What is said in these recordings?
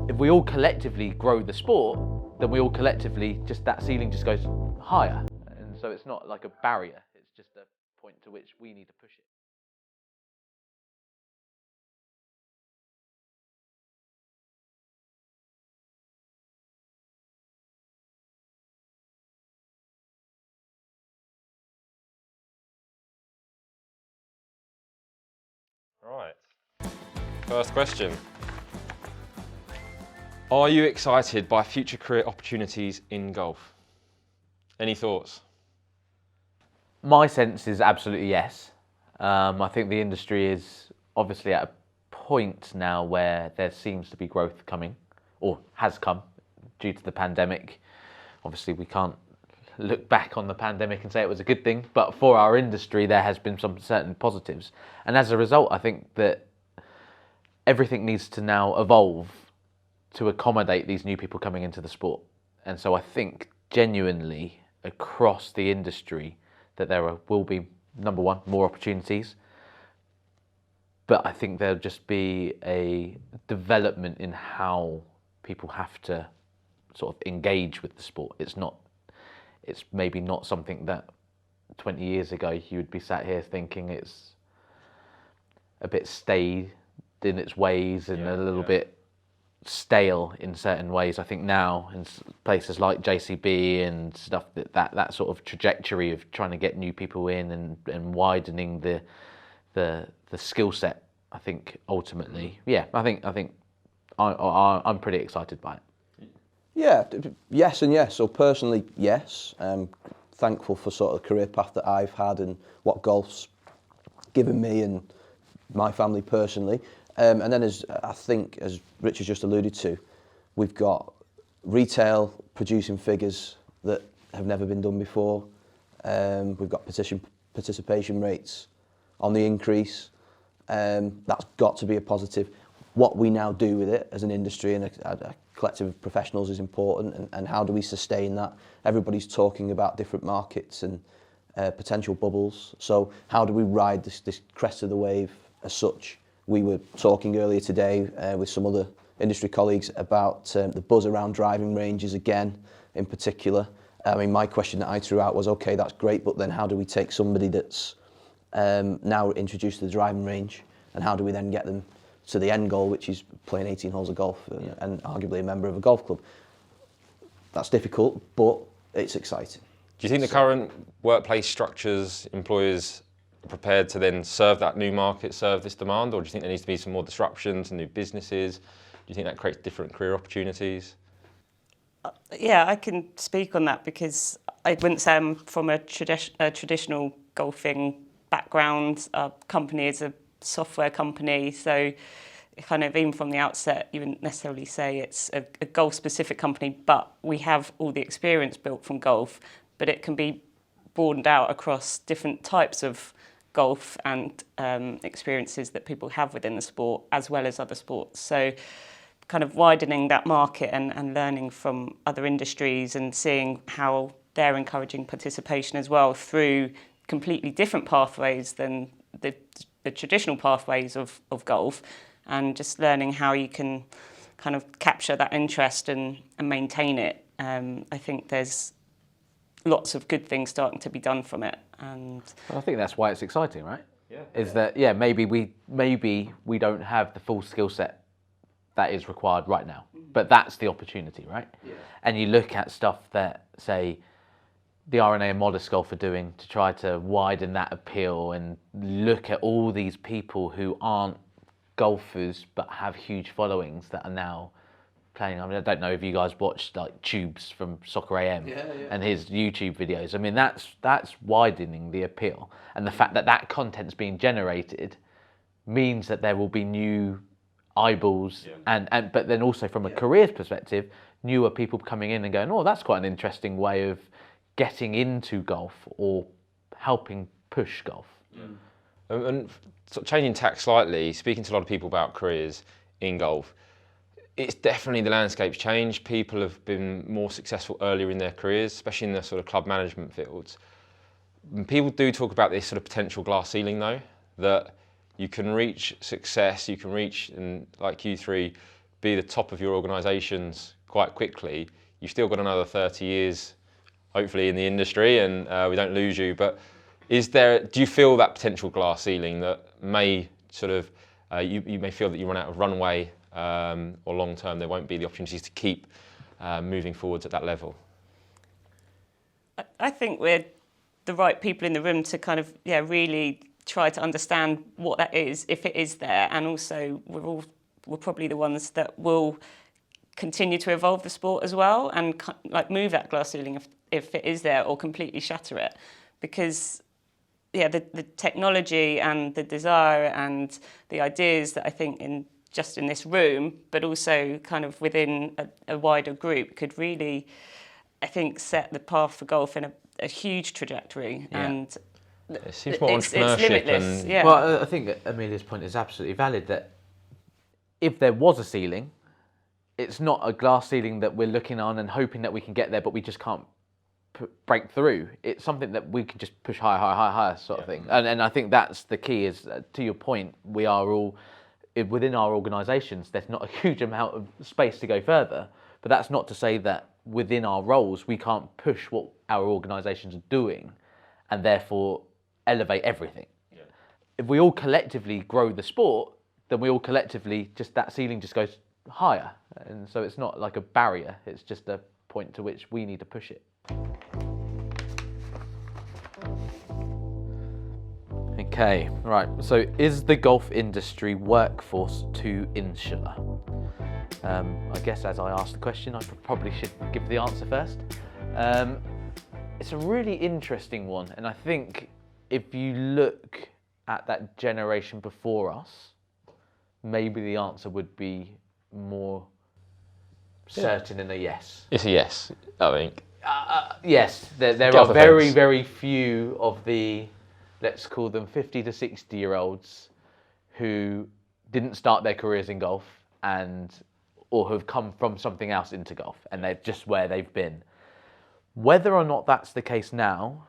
if we all collectively grow the sport, then we all collectively, just that ceiling just goes higher. And so it's not like a barrier, it's just a point to which we need to push it. Right. First question. Are you excited by future career opportunities in golf? Any thoughts? My sense is absolutely yes. I think the industry is obviously at a point now where there seems to be growth coming, or has come, due to the pandemic. Obviously, we can't look back on the pandemic and say it was a good thing, but for our industry, there has been some certain positives. And as a result, I think that everything needs to now evolve to accommodate these new people coming into the sport. And so I think genuinely across the industry that there will be, number one, more opportunities, but I think there'll just be a development in how people have to sort of engage with the sport. It's maybe not something that 20 years ago you would be sat here thinking it's a bit staid in its ways and a little bit stale in certain ways. I think now in places like JCB and stuff, that sort of trajectory of trying to get new people in and widening the skill set, I think ultimately, I think I'm pretty excited by it. Yeah, yes and yes. So personally, yes. Thankful for sort of the career path that I've had and what golf's given me and my family personally. And then as Richard just alluded to, we've got retail producing figures that have never been done before. We've got participation rates on the increase. That's got to be a positive. What we now do with it as an industry and a collective of professionals is important, and how do we sustain that? Everybody's talking about different markets and potential bubbles. So how do we ride this crest of the wave as such? We were talking earlier today with some other industry colleagues about the buzz around driving ranges again, in particular. I mean, my question that I threw out was, okay, that's great, but then how do we take somebody that's now introduced to the driving range, and how do we then get them to the end goal, which is playing 18 holes of golf and arguably a member of a golf club? That's difficult, but it's exciting. Do you think the current workplace structures, employers are prepared to then serve that new market, serve this demand, or do you think there needs to be some more disruptions and new businesses? Do you think that creates different career opportunities? Yeah, I can speak on that because I wouldn't say I'm from a traditional golfing background. Our company is a software company, so kind of even from the outset, you wouldn't necessarily say it's a golf-specific company, but we have all the experience built from golf, but it can be broadened out across different types of golf and experiences that people have within the sport as well as other sports. So kind of widening that market and learning from other industries and seeing how they're encouraging participation as well through completely different pathways than the traditional pathways of golf, and just learning how you can kind of capture that interest and maintain it. I think there's lots of good things starting to be done from it. And I think that's why it's exciting, right? Yeah. Is that maybe we don't have the full skill set that is required right now, but that's the opportunity, right? Yeah. And you look at stuff that, say, the RNA and Modest Golf are doing to try to widen that appeal, and look at all these people who aren't golfers but have huge followings that are now playing. I mean, I don't know if you guys watched like Tubes from Soccer AM and his YouTube videos. I mean, that's widening the appeal, and the fact that that content's being generated means that there will be new eyeballs, and but then also from a careers perspective, newer people coming in and going, oh, that's quite an interesting way of getting into golf or helping push golf. And sort of changing tack slightly, speaking to a lot of people about careers in golf, it's definitely the landscape's changed. People have been more successful earlier in their careers, especially in the sort of club management fields. And people do talk about this sort of potential glass ceiling though, that you can reach success, you can reach, and like you three, be the top of your organisations quite quickly, you've still got another 30 years, hopefully, in the industry, and we don't lose you. But do you feel that potential glass ceiling that may sort of, you may feel that you run out of runway, or long term there won't be the opportunities to keep moving forwards at that level? I think we're the right people in the room to kind of, really try to understand what that is, if it is there, and also we're probably the ones that will continue to evolve the sport as well, and like move that glass ceiling if it is there, or completely shatter it, because the technology and the desire and the ideas that I think in this room, but also kind of within a wider group, could really, I think, set the path for golf in a huge trajectory. Yeah. And it seems more it's entrepreneurship limitless. and Yeah. Well, I think Amelia's point is absolutely valid, that if there was a ceiling, it's not a glass ceiling that we're looking on and hoping that we can get there, but we just can't break through. It's something that we can just push higher sort of thing. And I think that's the key, is to your point, we are all, within our organisations, there's not a huge amount of space to go further, but that's not to say that within our roles we can't push what our organisations are doing and therefore elevate everything. Yeah. If we all collectively grow the sport, then we all collectively, just that ceiling just goes higher. And so it's not like a barrier, it's just a point to which we need to push it. Okay, right, so is the golf industry workforce too insular? I guess as I asked the question, I probably should give the answer first. It's a really interesting one, and I think if you look at that generation before us, maybe the answer would be more certain in a yes. it's a yes, I think. Yes, there Get are off the very, fence. very few of the, let's call them 50 to 60-year-olds who didn't start their careers in golf or have come from something else into golf, and they're just where they've been. Whether or not that's the case now,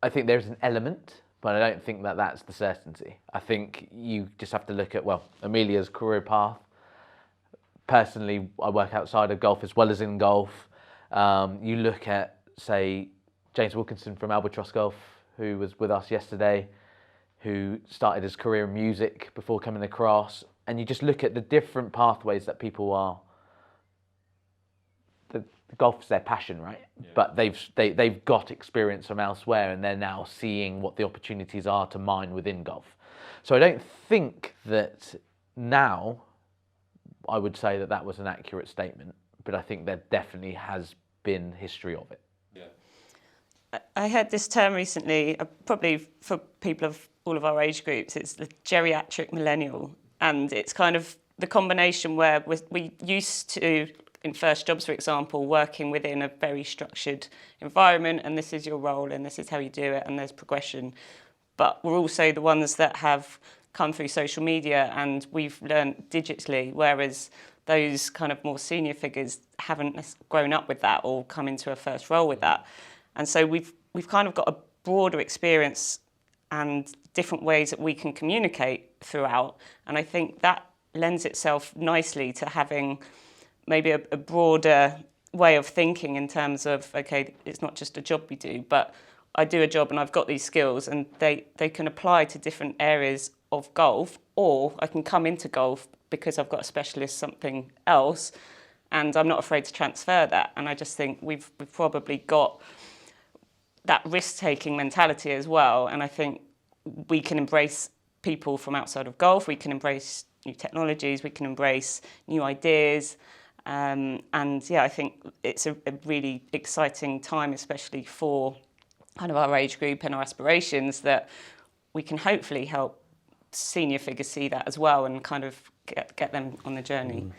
I think there's an element, but I don't think that that's the certainty. I think you just have to look at, Amelia's career path. Personally, I work outside of golf as well as in golf. You look at, say, James Wilkinson from Albatross Golf, who was with us yesterday, who started his career in music before coming across, and you just look at the different pathways that people are. The golf's their passion, right? Yeah. But they've got experience from elsewhere, and they're now seeing what the opportunities are to mine within golf. So I don't think that now I would say that that was an accurate statement, but I think there definitely has been history of it. Yeah. I heard this term recently, probably for people of all of our age groups, it's the geriatric millennial. And it's kind of the combination where we used to, in first jobs, for example, working within a very structured environment, and this is your role and this is how you do it, and there's progression. But we're also the ones that have come through social media and we've learned digitally, whereas those kind of more senior figures haven't grown up with that or come into a first role with that. And so we've kind of got a broader experience and different ways that we can communicate throughout. And I think that lends itself nicely to having maybe a broader way of thinking in terms of, okay, it's not just a job we do, but I do a job and I've got these skills and they can apply to different areas of golf, or I can come into golf because I've got a specialist something else and I'm not afraid to transfer that. And I just think we've probably got that risk-taking mentality as well. And I think we can embrace people from outside of golf, we can embrace new technologies, we can embrace new ideas. And yeah, I think it's a really exciting time, especially for kind of our age group and our aspirations, that we can hopefully help senior figures see that as well and kind of get them on the journey.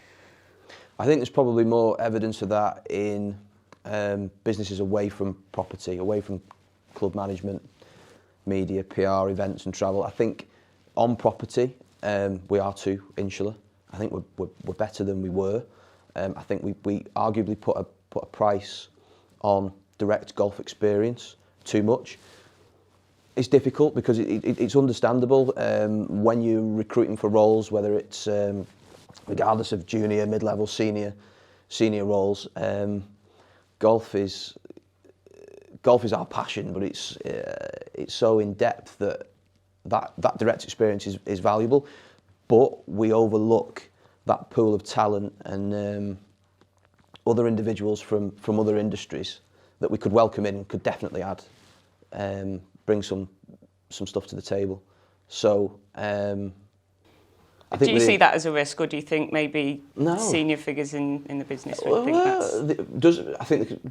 I think there's probably more evidence of that in businesses away from property, away from club management, media, PR, events and travel. I think on property, we are too insular. I think we're better than we were. I think we arguably put a price on direct golf experience too much. It's difficult because it's understandable when you're recruiting for roles, whether it's regardless of junior, mid-level, senior roles. Golf is our passion, but it's so in depth that direct experience is valuable. But we overlook that pool of talent and other individuals from other industries that we could welcome in and could definitely add. Bring some stuff to the table. So I think do you see that as a risk, or do you think maybe senior figures in the business would think that's...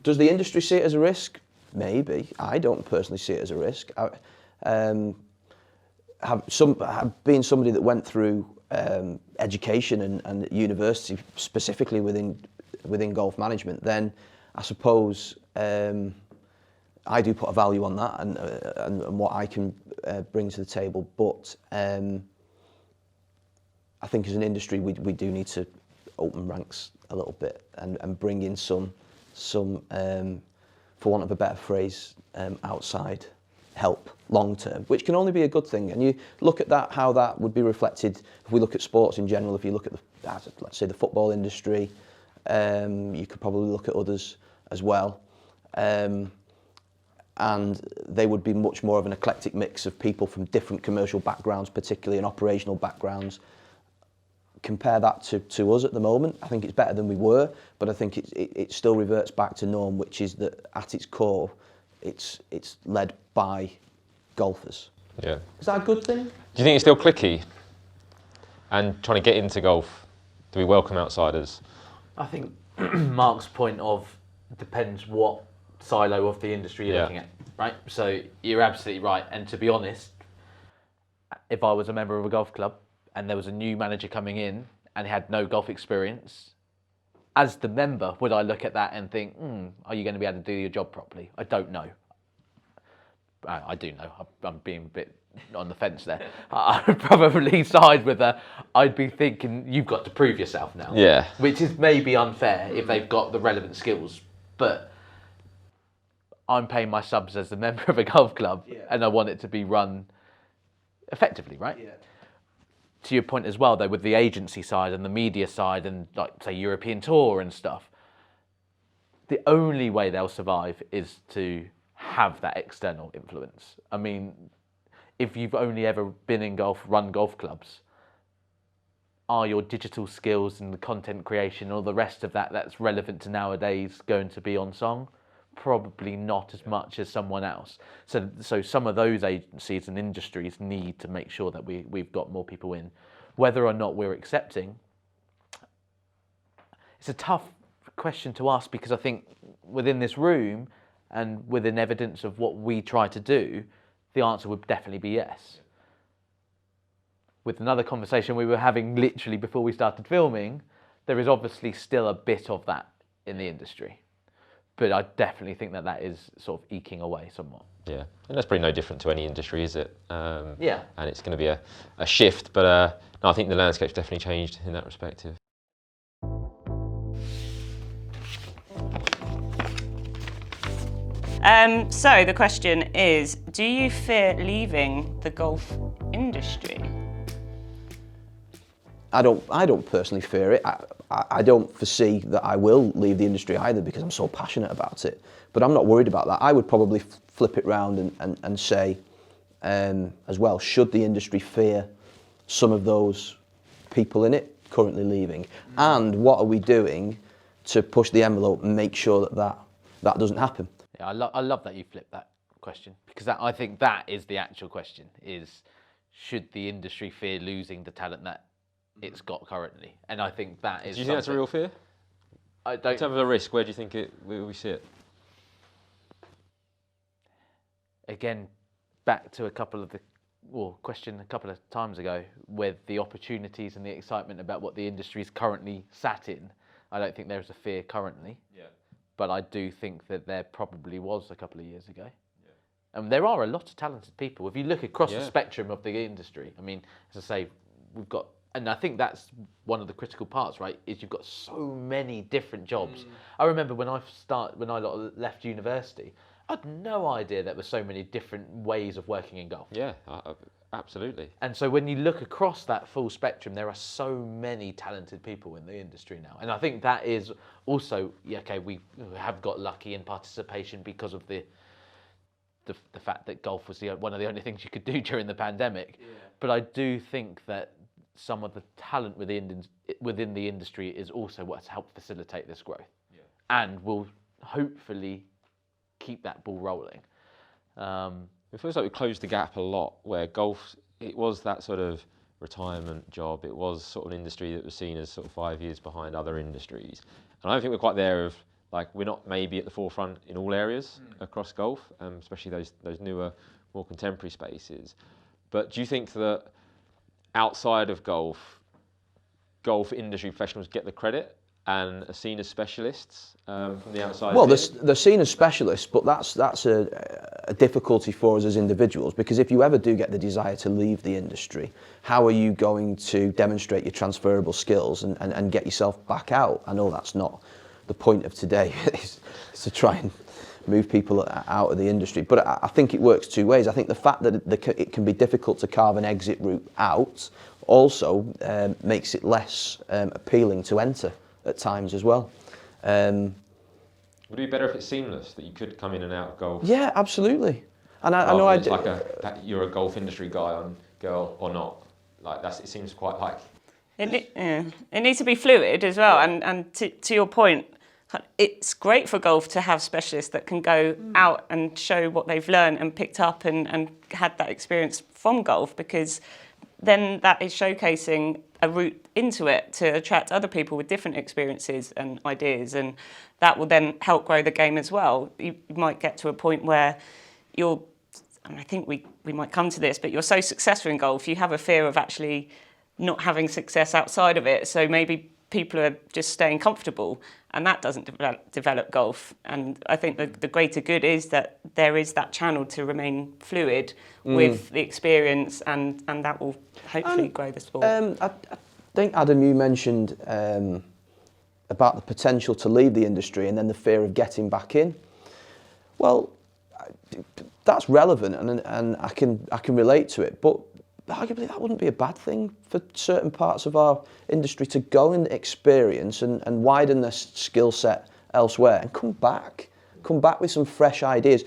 Does the industry see it as a risk? Maybe. I don't personally see it as a risk. Being somebody that went through education and university, specifically within golf management, then I suppose I do put a value on that and what I can bring to the table. But I think as an industry, we do need to open ranks a little bit and bring in some for want of a better phrase, outside help long term, which can only be a good thing. And you look at that, how that would be reflected if we look at sports in general. If you look at let's say the football industry, you could probably look at others as well. And they would be much more of an eclectic mix of people from different commercial backgrounds, particularly and operational backgrounds. Compare that to us at the moment. I think it's better than we were, but I think it still reverts back to norm, which is that at its core, it's led by golfers. Yeah. Is that a good thing? Do you think it's still cliquey? And trying to get into golf, do we welcome outsiders? I think Mark's point of depends what silo of the industry you're looking at, right? So you're absolutely right. And to be honest, if I was a member of a golf club and there was a new manager coming in and had no golf experience, as the member, would I look at that and think, are you going to be able to do your job properly? I don't know. I do know. I'm being a bit on the fence there. I'd probably side with I'd be thinking, you've got to prove yourself now. Yeah. Which is maybe unfair if they've got the relevant skills. But I'm paying my subs as a member of a golf club, and I want it to be run effectively, right? Yeah. To your point as well, though, with the agency side and the media side and, like, say, European Tour and stuff, the only way they'll survive is to have that external influence. I mean, if you've only ever been in golf, run golf clubs, are your digital skills and the content creation, all the rest of that's relevant to nowadays going to be on song? Probably not as much as someone else. So some of those agencies and industries need to make sure that we've got more people in. Whether or not we're accepting, it's a tough question to ask, because I think within this room and within evidence of what we try to do, the answer would definitely be yes. With another conversation we were having literally before we started filming, there is obviously still a bit of that in the industry. But I definitely think that is sort of eking away somewhat. Yeah, and that's probably no different to any industry, is it? Yeah. And it's going to be a shift, but no, I think the landscape's definitely changed in that perspective. So the question is, do you fear leaving the golf industry? I don't personally fear it. I don't foresee that I will leave the industry either, because I'm so passionate about it. But I'm not worried about that. I would probably flip it round and say, as well, should the industry fear some of those people in it currently leaving? And what are we doing to push the envelope and make sure that doesn't happen? Yeah, I love that you flipped that question, because I think that is the actual question, is should the industry fear losing the talent that it's got currently? And I think that is. Do you think that's a real fear? I don't. In terms of a risk, where do you think we see it? Again, back to a couple of times ago, with the opportunities and the excitement about what the industry is currently sat in. I don't think there's a fear currently. Yeah. But I do think that there probably was a couple of years ago. Yeah. And there are a lot of talented people. If you look across the spectrum of the industry, I mean, as I say, we've got. And I think that's one of the critical parts, right? Is you've got so many different jobs. I remember when I left university, had no idea there were so many different ways of working in golf. Yeah, absolutely. And so when you look across that full spectrum, there are so many talented people in the industry now. And I think that is also, okay, we have got lucky in participation because of the fact that golf was one of the only things you could do during the pandemic. Yeah. But I do think that some of the talent within the industry is also what's helped facilitate this growth. Yeah. And will hopefully keep that ball rolling. It feels like we closed the gap a lot where golf, it was that sort of retirement job. It was sort of an industry that was seen as sort of 5 years behind other industries. And I don't think we're quite there of, like, we're not maybe at the forefront in all areas across golf, especially those newer, more contemporary spaces. But do you think that outside of golf industry professionals get the credit and are seen as specialists from the outside? Well, they're seen as specialists, but that's a difficulty for us as individuals, because if you ever do get the desire to leave the industry, how are you going to demonstrate your transferable skills and get yourself back out? I know that's not the point of today, is to try and move people out of the industry, but I think it works two ways. I think the fact that it can be difficult to carve an exit route out also makes it less appealing to enter at times as well. Would it be better if it's seamless, that you could come in and out of golf? Yeah, absolutely. And I know it's like that you're a golf industry guy girl or not. Like it seems quite like. It needs to be fluid as well. And to your point, it's great for golf to have specialists that can go out and show what they've learned and picked up and had that experience from golf, because then that is showcasing a route into it to attract other people with different experiences and ideas, and that will then help grow the game as well. You might get to a point where and I think we might come to this, but you're so successful in golf, you have a fear of actually not having success outside of it. So maybe people are just staying comfortable, and that doesn't develop golf. And I think the greater good is that there is that channel to remain fluid with the experience, and that will hopefully grow the sport. I think, Adam, you mentioned about the potential to leave the industry and then the fear of getting back in. Well, that's relevant, and I can relate to it, but arguably that wouldn't be a bad thing for certain parts of our industry to go and experience and widen their skill set elsewhere and come back with some fresh ideas.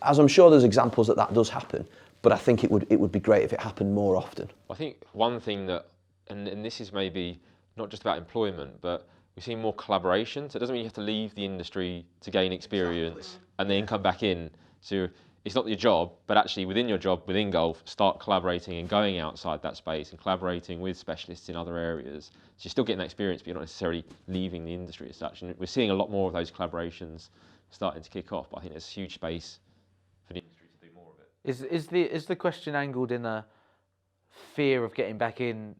As I'm sure there's examples that does happen, but I think it would be great if it happened more often. I think one thing that, and this is maybe not just about employment, but we've seen more collaboration. So it doesn't mean you have to leave the industry to gain experience and then come back in. So it's not your job, but actually within your job, within golf, start collaborating and going outside that space and collaborating with specialists in other areas. So you're still getting that experience, but you're not necessarily leaving the industry as such. And we're seeing a lot more of those collaborations starting to kick off. But I think there's a huge space for the industry to do more of it. Is the question angled in a fear of getting back in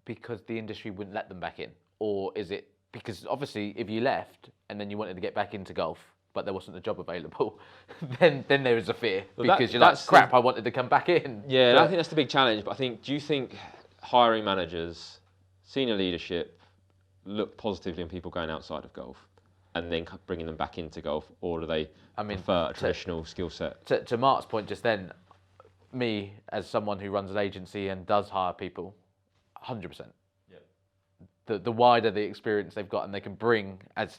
because the industry wouldn't let them back in? Or is it because obviously if you left and then you wanted to get back into golf, but there wasn't a job available, then there is a fear, because you're like, crap, I wanted to come back in. Yeah, and I think that's the big challenge. But do you think hiring managers, senior leadership, look positively on people going outside of golf and then bringing them back into golf, or do they prefer a traditional skill set? To Mark's point just then, me as someone who runs an agency and does hire people, 100%. The wider the experience they've got and they can bring as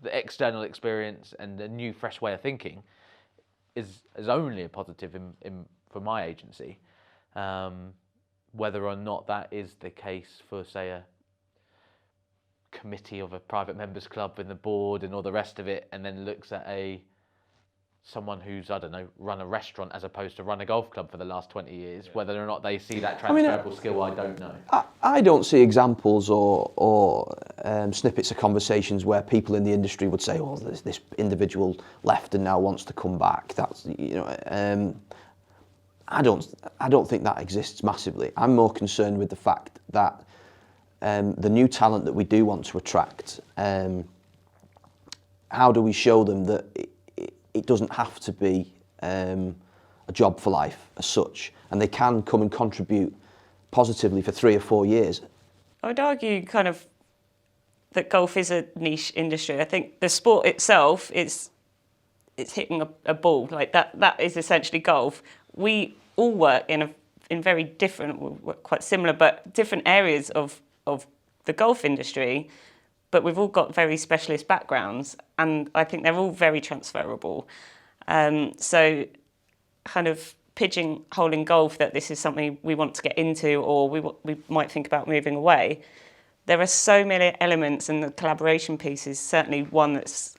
the external experience and a new fresh way of thinking is only a positive for my agency. Whether or not that is the case for, say, a committee of a private members club and the board and all the rest of it, and then looks at someone who's, I don't know, run a restaurant as opposed to run a golf club for the last 20 years, whether or not they see that transferable skill, I don't know. I don't see examples or snippets of conversations where people in the industry would say, "Oh, this individual left and now wants to come back." That's, I don't think that exists massively. I'm more concerned with the fact that the new talent that we do want to attract, how do we show them that it doesn't have to be a job for life as such, and they can come and contribute positively for 3 or 4 years. I would argue kind of that golf is a niche industry. I think the sport itself is it's hitting a ball. Like that is essentially golf. We all work in very different, quite similar, but different areas of the golf industry, but we've all got very specialist backgrounds, and I think they're all very transferable. So kind of pigeonholing golf that this is something we want to get into, or we might think about moving away. There are so many elements, and the collaboration piece is certainly one that's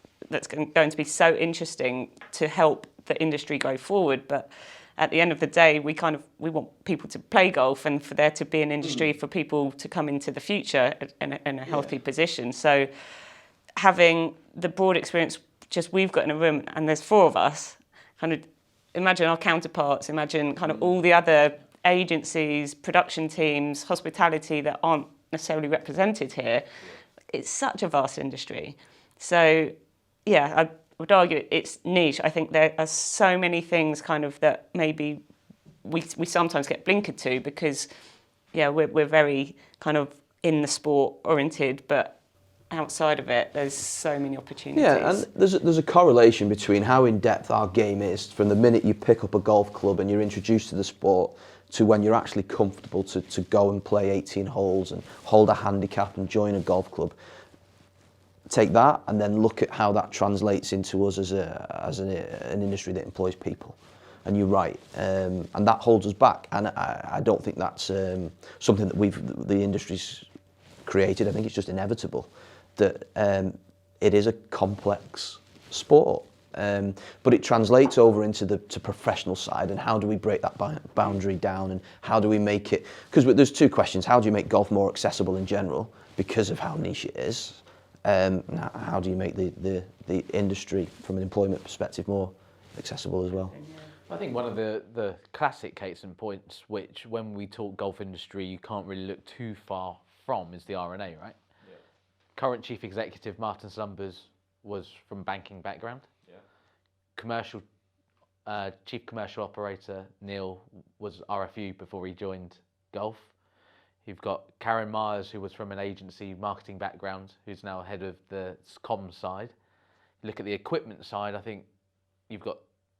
going to be so interesting to help the industry go forward. But at the end of the day, we want people to play golf, and for there to be an industry for people to come into the future in a healthy position. So having the broad experience just we've got in a room, and there's 4 of us, kind of imagine our counterparts, imagine kind of all the other agencies, production teams, hospitality that aren't necessarily represented here. It's such a vast industry. So yeah, I would argue it's niche. I think there are so many things kind of that maybe we sometimes get blinkered to because we're very kind of in the sport oriented, but outside of it, there's so many opportunities. Yeah, and there's a correlation between how in-depth our game is from the minute you pick up a golf club and you're introduced to the sport to when you're actually comfortable to go and play 18 holes and hold a handicap and join a golf club. Take that and then look at how that translates into us as an industry that employs people. And you're right, and that holds us back. And I don't think that's something that the industry's created. I think it's just inevitable that it is a complex sport, but it translates over into the professional side. And how do we break that boundary down? And how do we make it? Because there's 2 questions: how do you make golf more accessible in general because of how niche it is? How do you make the industry from an employment perspective more accessible as well? I think one of the classic case in points, which when we talk golf industry, you can't really look too far from, is the R&A, right? Yeah. Current chief executive Martin Slumbers was from banking background. Yeah. Chief commercial operator Neil was RFU before he joined golf. You've got Karen Myers, who was from an agency marketing background, who's now head of the comms side. You look at the equipment side, I think you've got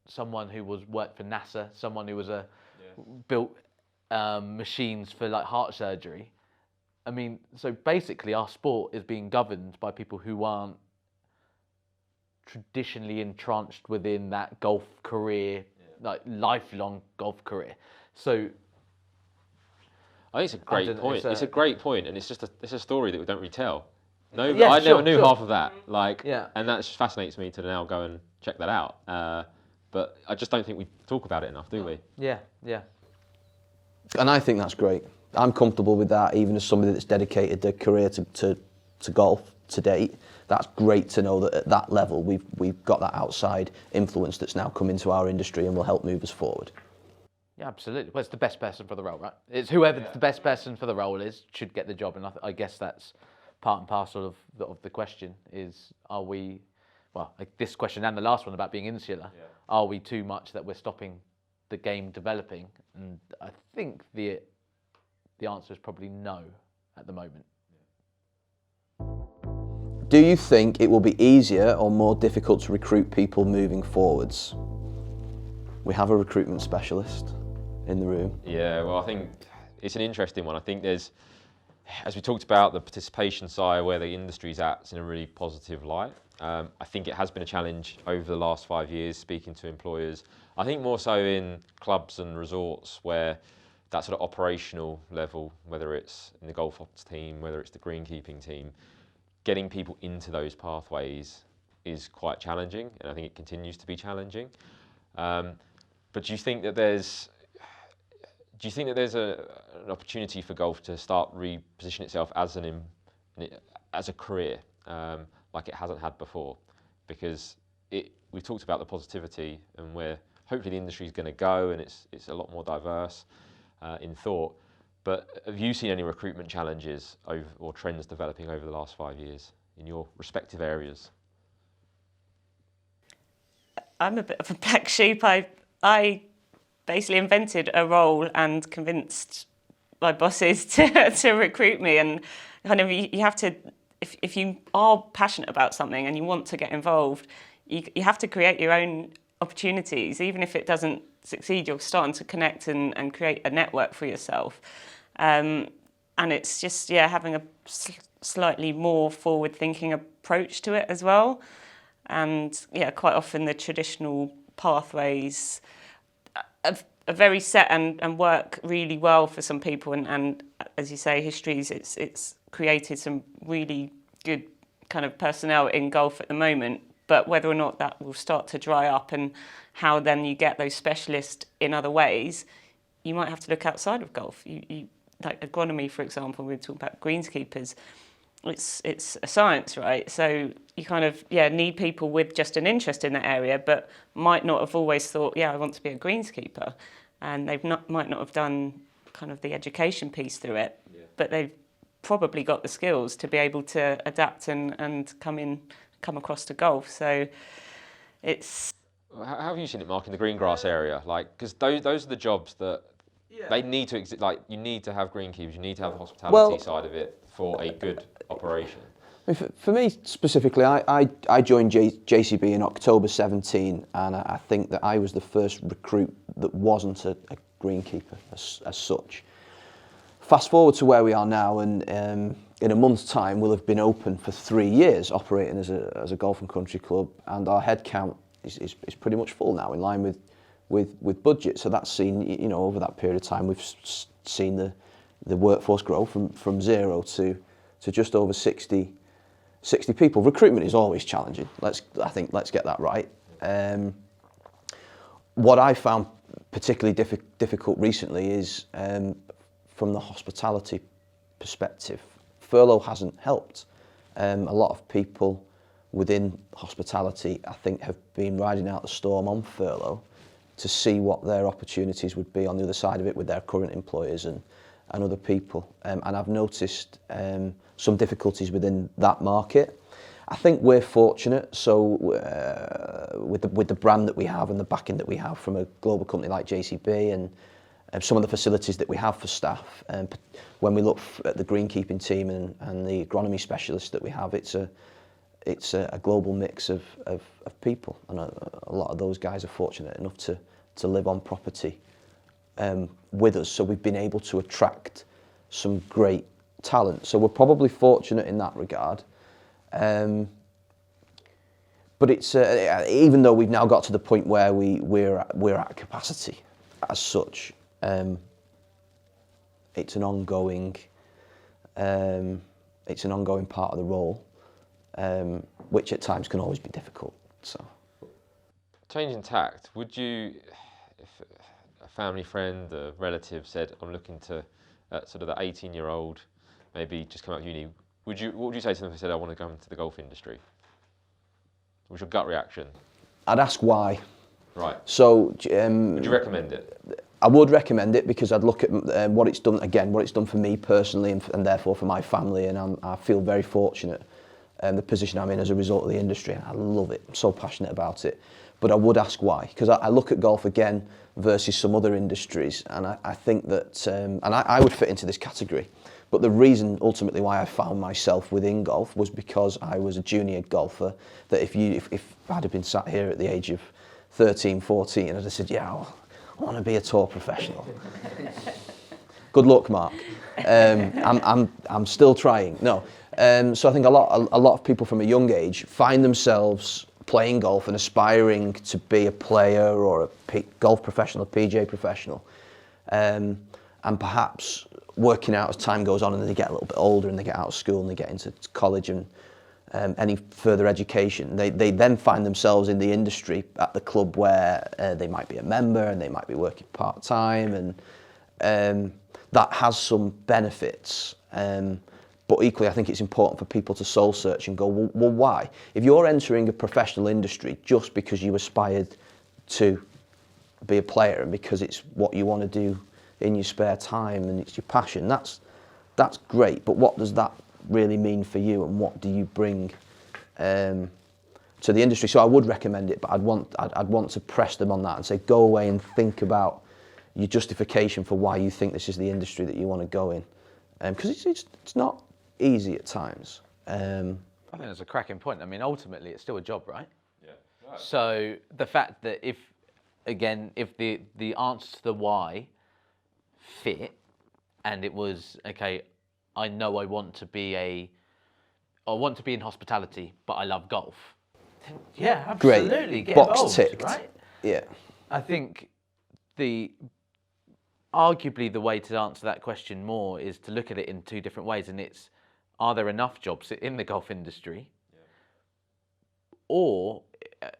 someone who worked for NASA, someone who was built machines for like heart surgery. I mean, so basically our sport is being governed by people who aren't traditionally entrenched within that golf career, like lifelong golf career. So I think it's a great point. It's a great point, and it's a story that we don't really tell. No, yeah, I never knew half of that. And that just fascinates me to now go and check that out. But I just don't think we talk about it enough, do we? Yeah. And I think that's great. I'm comfortable with that, even as somebody that's dedicated their career to golf to date. That's great to know that at that level we've got that outside influence that's now come into our industry and will help move us forward. Yeah, absolutely. Well, it's the best person for the role, right? It's whoever the best person for the role is should get the job, and I guess that's part and parcel of the question is: are we? Well, like this question and the last one about being insular. Yeah. Are we too much that we're stopping the game developing? And I think the answer is probably no at the moment. Do you think it will be easier or more difficult to recruit people moving forwards? We have a recruitment specialist in the room. Yeah, well, I think it's an interesting one. I think there's, as we talked about, the participation side where the industry's at is in a really positive light. I think it has been a challenge over the last 5 years speaking to employers. I think more so in clubs and resorts where that sort of operational level, whether it's in the golf ops team, whether it's the greenkeeping team, getting people into those pathways is quite challenging, and I think it continues to be challenging. But do you think that there's an opportunity for golf to start reposition itself as a career, like it hasn't had before? Because we've talked about the positivity and where hopefully the industry is going to go, and it's a lot more diverse in thought. But have you seen any recruitment challenges or trends developing over the last 5 years in your respective areas? I'm a bit of a black sheep. I basically invented a role and convinced my bosses to recruit me. And kind of you have to, if you are passionate about something and you want to get involved, you have to create your own opportunities. Even if it doesn't succeed, you're starting to connect and create a network for yourself. And it's just, having a slightly more forward-thinking approach to it as well. And quite often the traditional pathways are very set and work really well for some people. And as you say, history's it's created some really good kind of personnel in golf at the moment. But whether or not that will start to dry up and how then you get those specialists in other ways, you might have to look outside of golf. You like agronomy, for example, we were talking about greenskeepers. It's a science, right? So you kind of need people with just an interest in that area, but might not have always thought, I want to be a greenskeeper, and might not have done kind of the education piece through it, but they've probably got the skills to be able to adapt and come across to golf. So it's. How have you seen it, Mark, in the green grass area? Like, because those are the jobs that they need to exist. Like, you need to have greenkeepers, you need to have the hospitality side of it for a good operation. For me specifically, I joined JCB in October 17, and I think that I was the first recruit that wasn't a greenkeeper as such. Fast forward to where we are now, and in a month's time we'll have been open for 3 years, operating as a golf and country club, and our head count is pretty much full now, in line with budget. So that's seen, over that period of time, we've seen the workforce grow from 0 to just over 60 people. Recruitment is always challenging. Let's get that right. What I found particularly difficult recently is from the hospitality perspective. Furlough hasn't helped. A lot of people within hospitality, I think, have been riding out the storm on furlough to see what their opportunities would be on the other side of it with their current employers and other people. And I've noticed some difficulties within that market. I think we're fortunate, so with the brand that we have and the backing that we have from a global company like JCB and some of the facilities that we have for staff. When we look at the greenkeeping team and the agronomy specialists that we have, it's a global mix of people, and a lot of those guys are fortunate enough to live on property with us. So we've been able to attract some great talent. So we're probably fortunate in that regard. But it's even though we've now got to the point where we're at capacity as such, it's an ongoing part of the role, which at times can always be difficult. So, Changing tact, would you, if a family friend, a relative said, I'm looking to sort of the 18-year-old, maybe just come out of uni, what would you say to them if they said, I want to go into the golf industry? What's your gut reaction? I'd ask why. Right. So, would you recommend it? I would recommend it because I'd look at what it's done for me personally and therefore for my family, and I feel very fortunate the position I'm in as a result of the industry, and I love it. I'm so passionate about it. But I would ask why, because I look at golf again versus some other industries, and I think that, and I would fit into this category, but the reason ultimately why I found myself within golf was because I was a junior golfer, that if I'd have been sat here at the age of 13, 14, I'd have said, I want to be a tour professional. Good luck, Mark. I'm still trying. No. So I think a lot of people from a young age find themselves playing golf and aspiring to be a player or a golf professional, a PGA professional, and perhaps working out as time goes on and they get a little bit older and they get out of school and they get into college and any further education. They then find themselves in the industry at the club where they might be a member and they might be working part-time, and that has some benefits. But equally, I think it's important for people to soul search and go, well, why? If you're entering a professional industry just because you aspired to be a player and because it's what you want to do in your spare time and it's your passion, that's great. But what does that really mean for you, and what do you bring to the industry? So I would recommend it, but I'd want to press them on that and say, go away and think about your justification for why you think this is the industry that you want to go in, because it's not easy at times. I think that's a cracking point. I mean, ultimately, it's still a job, right? Yeah. So the fact that if the answer to the why fit, and it was okay, I know I want to be in hospitality, but I love golf. Then, yeah, absolutely. Great. Get Box involved, ticked. right? Yeah. I think arguably the way to answer that question more is to look at it in two different ways, and it's, are there enough jobs in the golf industry? Yeah. Or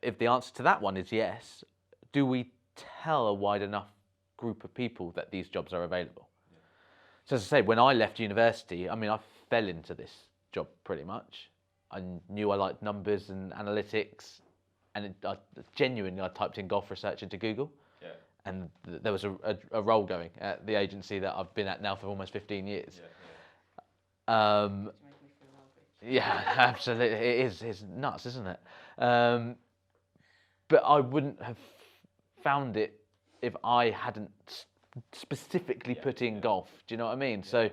if the answer to that one is yes, do we tell a wide enough group of people that these jobs are available? Yeah. So as I say, when I left university, I mean, I fell into this job pretty much. I knew I liked numbers and analytics, and I typed in golf research into Google. Yeah. And there was a role going at the agency that I've been at now for almost 15 years. Yeah, yeah, absolutely. It is. It's nuts, isn't it? But I wouldn't have found it if I hadn't specifically put in golf. Do you know what I mean? Yeah. So,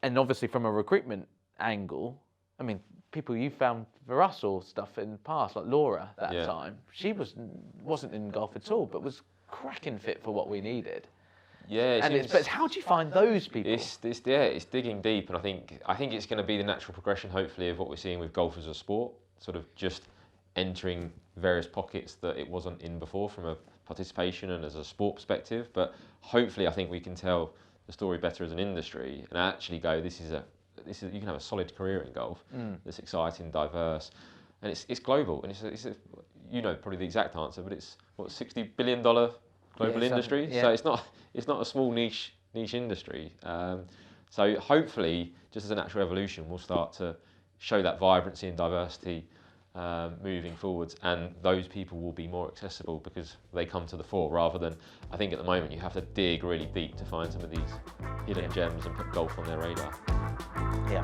and obviously from a recruitment angle, I mean, people you found for us or stuff in the past, like Laura at that time, she wasn't in golf at all, but was cracking fit for what we needed. Yeah, but how do you find those people? It's digging deep, and I think it's going to be the natural progression, hopefully, of what we're seeing with golf as a sport, sort of just entering various pockets that it wasn't in before from a participation and as a sport perspective. But hopefully, I think we can tell the story better as an industry and actually go, this is you can have a solid career in golf that's exciting, diverse, and it's global, and it's probably the exact answer, but it's what, $60 billion global industry. Yeah. So it's not a small niche industry. So hopefully, just as a natural evolution, we'll start to show that vibrancy and diversity moving forwards, and those people will be more accessible because they come to the fore, rather than, I think at the moment you have to dig really deep to find some of these hidden gems and put golf on their radar. Yeah.